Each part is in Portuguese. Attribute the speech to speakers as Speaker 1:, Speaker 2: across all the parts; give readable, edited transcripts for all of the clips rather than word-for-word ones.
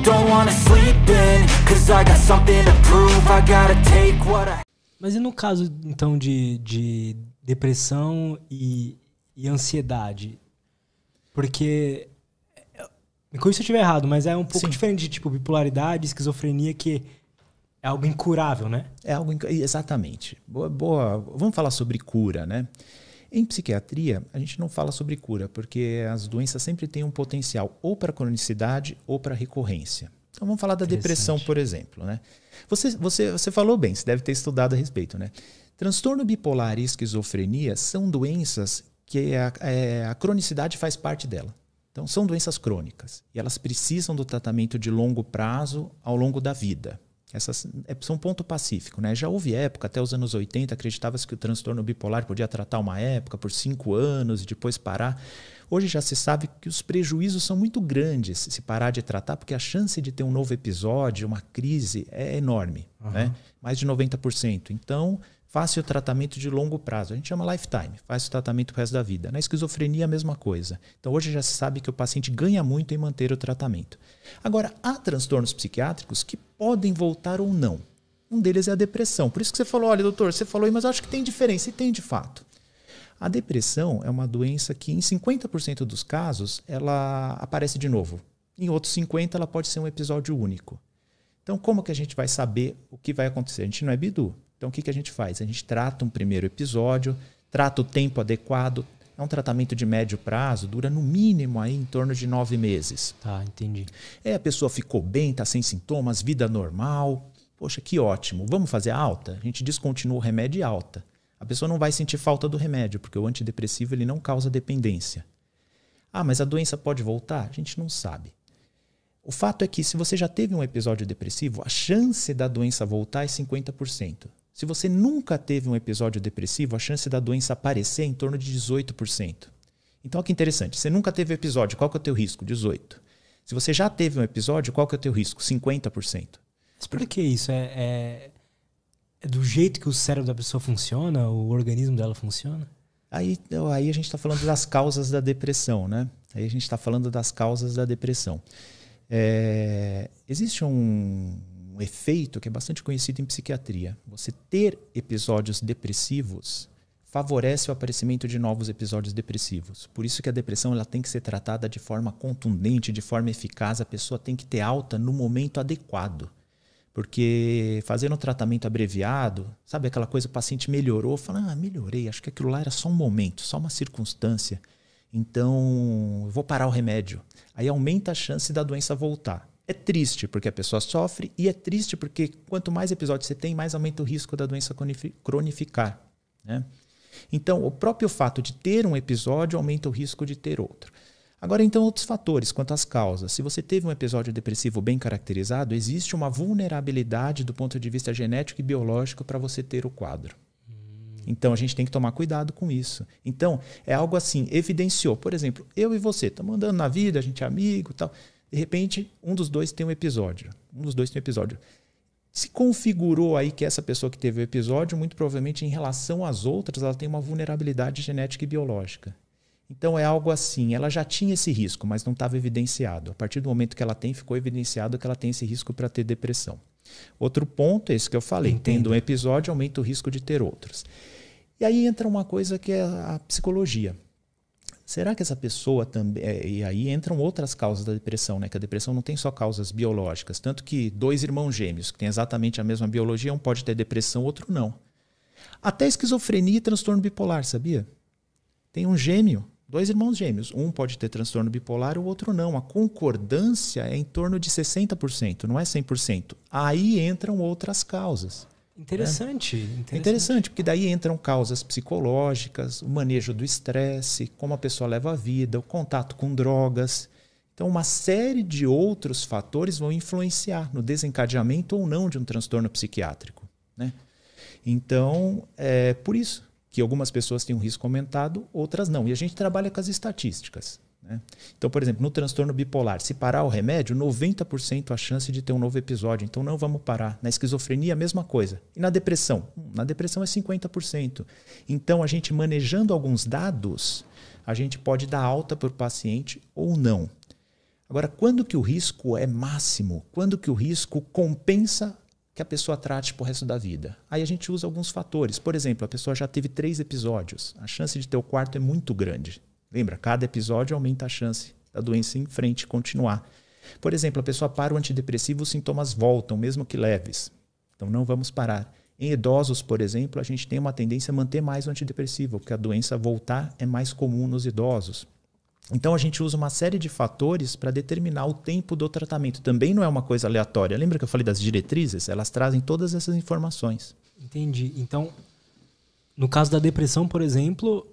Speaker 1: don't wanna sleep in, cause I got something to prove, I gotta take what I...
Speaker 2: Mas e no caso, então, de depressão e ansiedade? Porque, me corrija se eu estiver errado, mas é um pouco diferente de tipo bipolaridade, esquizofrenia, que é algo incurável, né?
Speaker 3: É algo exatamente. Boa. Vamos falar sobre cura, né? Em psiquiatria, a gente não fala sobre cura, porque as doenças sempre têm um potencial ou para cronicidade ou para recorrência. Então vamos falar da depressão, por exemplo, né? Você falou bem, você deve ter estudado a respeito, né? Transtorno bipolar e esquizofrenia são doenças que a cronicidade faz parte dela. Então são doenças crônicas e elas precisam do tratamento de longo prazo ao longo da vida. Essas são um ponto pacífico, né? Já houve época, até os anos 80, acreditava-se que o transtorno bipolar podia tratar uma época por 5 anos e depois parar. Hoje já se sabe que os prejuízos são muito grandes se parar de tratar, porque a chance de ter um novo episódio, uma crise, é enorme, né? Mais de 90%. Então, faça o tratamento de longo prazo. A gente chama lifetime, faz o tratamento pro resto da vida. Na esquizofrenia, a mesma coisa. Então, hoje já se sabe que o paciente ganha muito em manter o tratamento. Agora, há transtornos psiquiátricos que podem voltar ou não. Um deles é a depressão. Por isso que você falou, olha, doutor, você falou aí, mas eu acho que tem diferença. E tem de fato. A depressão é uma doença que, em 50% dos casos, ela aparece de novo. Em outros 50%, ela pode ser um episódio único. Então, como que a gente vai saber o que vai acontecer? A gente não é bidu. Então, o que a gente faz? A gente trata um primeiro episódio, trata o tempo adequado. É um tratamento de médio prazo, dura no mínimo aí em torno de 9 meses.
Speaker 2: Tá, entendi.
Speaker 3: A pessoa ficou bem, está sem sintomas, vida normal. Poxa, que ótimo. Vamos fazer a alta? A gente descontinua o remédio e alta. A pessoa não vai sentir falta do remédio, porque o antidepressivo ele não causa dependência. Ah, mas a doença pode voltar? A gente não sabe. O fato é que se você já teve um episódio depressivo, a chance da doença voltar é 50%. Se você nunca teve um episódio depressivo, a chance da doença aparecer é em torno de 18%. Então, olha que interessante. Você nunca teve episódio, qual que é o teu risco? 18%. Se você já teve um episódio, qual que é o teu risco? 50%.
Speaker 2: Mas por que isso? É do jeito que o cérebro da pessoa funciona? O organismo dela funciona?
Speaker 3: Aí a gente está falando das causas da depressão, né? Aí a gente está falando das causas da depressão. Existe um efeito que é bastante conhecido em psiquiatria. Você ter episódios depressivos favorece o aparecimento de novos episódios depressivos. Por isso que a depressão ela tem que ser tratada de forma contundente, de forma eficaz. A pessoa tem que ter alta no momento adequado. Porque fazendo um tratamento abreviado, sabe aquela coisa, o paciente melhorou, fala, melhorei, acho que aquilo lá era só um momento, só uma circunstância. Então, eu vou parar o remédio. Aí aumenta a chance da doença voltar. É triste porque a pessoa sofre e é triste porque quanto mais episódios você tem, mais aumenta o risco da doença cronificar, né? Então, o próprio fato de ter um episódio aumenta o risco de ter outro. Agora, então, outros fatores quanto às causas. Se você teve um episódio depressivo bem caracterizado, existe uma vulnerabilidade do ponto de vista genético e biológico para você ter o quadro. Então, a gente tem que tomar cuidado com isso. Então, é algo assim, evidenciou. Por exemplo, eu e você, estamos andando na vida, a gente é amigo e tal. De repente, um dos dois tem um episódio. Se configurou aí que essa pessoa que teve o episódio, muito provavelmente em relação às outras, ela tem uma vulnerabilidade genética e biológica. Então, é algo assim, ela já tinha esse risco, mas não estava evidenciado. A partir do momento que ela tem, ficou evidenciado que ela tem esse risco para ter depressão. Outro ponto é esse que eu falei. Entendo. Tendo um episódio, aumenta o risco de ter outros. E aí entra uma coisa que é a psicologia. Será que essa pessoa também... E aí entram outras causas da depressão, né? Que a depressão não tem só causas biológicas. Tanto que 2 irmãos gêmeos, que têm exatamente a mesma biologia, um pode ter depressão, outro não. Até esquizofrenia e transtorno bipolar, sabia? Tem um gêmeo, 2 irmãos gêmeos. Um pode ter transtorno bipolar, o outro não. A concordância é em torno de 60%, não é 100%. Aí entram outras causas.
Speaker 2: Interessante.
Speaker 3: Interessante, porque daí entram causas psicológicas, o manejo do estresse, como a pessoa leva a vida, o contato com drogas. Então, uma série de outros fatores vão influenciar no desencadeamento ou não de um transtorno psiquiátrico, né? Então, é por isso que algumas pessoas têm um risco aumentado, outras não. E a gente trabalha com as estatísticas, né? Então, por exemplo, no transtorno bipolar, se parar o remédio, 90% a chance de ter um novo episódio. Então, não vamos parar. Na esquizofrenia, a mesma coisa. E na depressão? Na depressão é 50%. Então, a gente manejando alguns dados, a gente pode dar alta para o paciente ou não. Agora, quando que o risco é máximo? Quando que o risco compensa que a pessoa trate pro resto da vida? Aí a gente usa alguns fatores. Por exemplo, a pessoa já teve 3 episódios. A chance de ter o 4º é muito grande. Lembra? Cada episódio aumenta a chance da doença em frente continuar. Por exemplo, a pessoa para o antidepressivo, os sintomas voltam, mesmo que leves. Então não vamos parar. Em idosos, por exemplo, a gente tem uma tendência a manter mais o antidepressivo, porque a doença voltar é mais comum nos idosos. Então a gente usa uma série de fatores para determinar o tempo do tratamento. Também não é uma coisa aleatória. Lembra que eu falei das diretrizes? Elas trazem todas essas informações.
Speaker 2: Entendi. Então, no caso da depressão, por exemplo,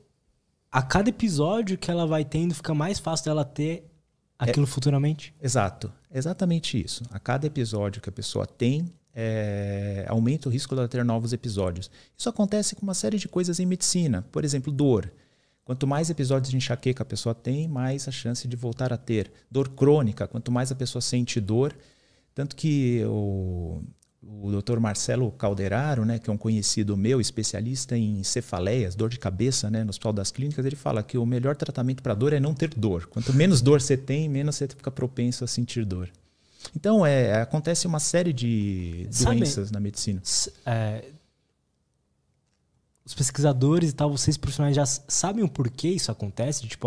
Speaker 2: a cada episódio que ela vai tendo, fica mais fácil dela ter aquilo futuramente?
Speaker 3: Exato. Exatamente isso. A cada episódio que a pessoa tem, aumenta o risco dela ter novos episódios. Isso acontece com uma série de coisas em medicina. Por exemplo, dor. Quanto mais episódios de enxaqueca a pessoa tem, mais a chance de voltar a ter. Dor crônica, quanto mais a pessoa sente dor. Tanto que o Dr. Marcelo Calderaro, né, que é um conhecido meu, especialista em cefaleias, dor de cabeça, né, no Hospital das Clínicas, ele fala que o melhor tratamento para dor é não ter dor. Quanto menos dor você tem, menos você fica propenso a sentir dor. Então, acontece uma série de doenças na medicina.
Speaker 2: Os pesquisadores e tal, vocês profissionais já sabem o porquê isso acontece? Tipo,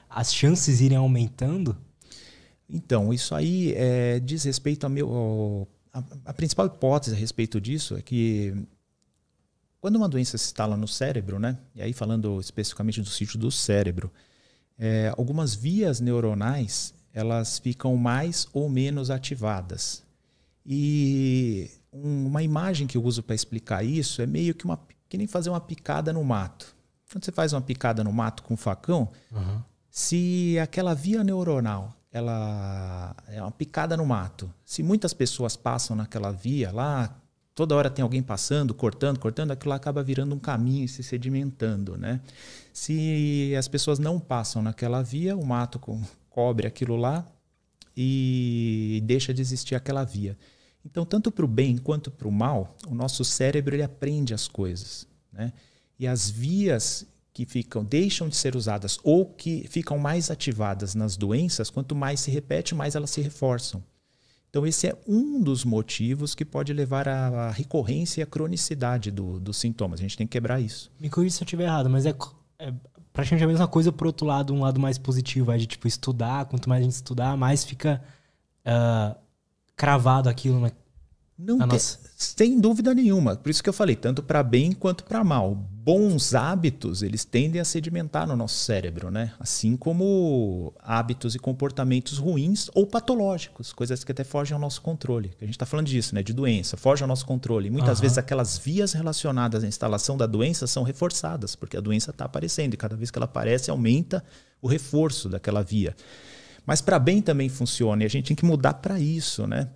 Speaker 2: as chances irem aumentando?
Speaker 3: Então, isso aí diz respeito a principal hipótese a respeito disso é que quando uma doença se instala no cérebro, né, e aí falando especificamente do sítio do cérebro, algumas vias neuronais elas ficam mais ou menos ativadas. E uma imagem que eu uso para explicar isso é meio que nem fazer uma picada no mato. Quando você faz uma picada no mato com um facão, se aquela via neuronal ela é uma picada no mato, se muitas pessoas passam naquela via lá, toda hora tem alguém passando, cortando, aquilo lá acaba virando um caminho e se sedimentando, né? Se as pessoas não passam naquela via, o mato cobre aquilo lá e deixa de existir aquela via. Então, tanto para o bem quanto para o mal, o nosso cérebro ele aprende as coisas, né? E as vias que deixam de ser usadas ou que ficam mais ativadas nas doenças, quanto mais se repete, mais elas se reforçam. Então, esse é um dos motivos que pode levar à recorrência e à cronicidade dos sintomas. A gente tem que quebrar isso.
Speaker 2: Me corrija se eu estiver errado, mas é praticamente a mesma coisa por outro lado, um lado mais positivo, de tipo estudar, quanto mais a gente estudar, mais fica cravado aquilo
Speaker 3: sem dúvida nenhuma. Por isso que eu falei, tanto para bem quanto para mal. Bons hábitos, eles tendem a sedimentar no nosso cérebro, né? Assim como hábitos e comportamentos ruins ou patológicos, coisas que até fogem ao nosso controle. A gente está falando disso, né? De doença, foge ao nosso controle. E muitas vezes aquelas vias relacionadas à instalação da doença são reforçadas, porque a doença está aparecendo e cada vez que ela aparece, aumenta o reforço daquela via. Mas para bem também funciona e a gente tem que mudar para isso, né?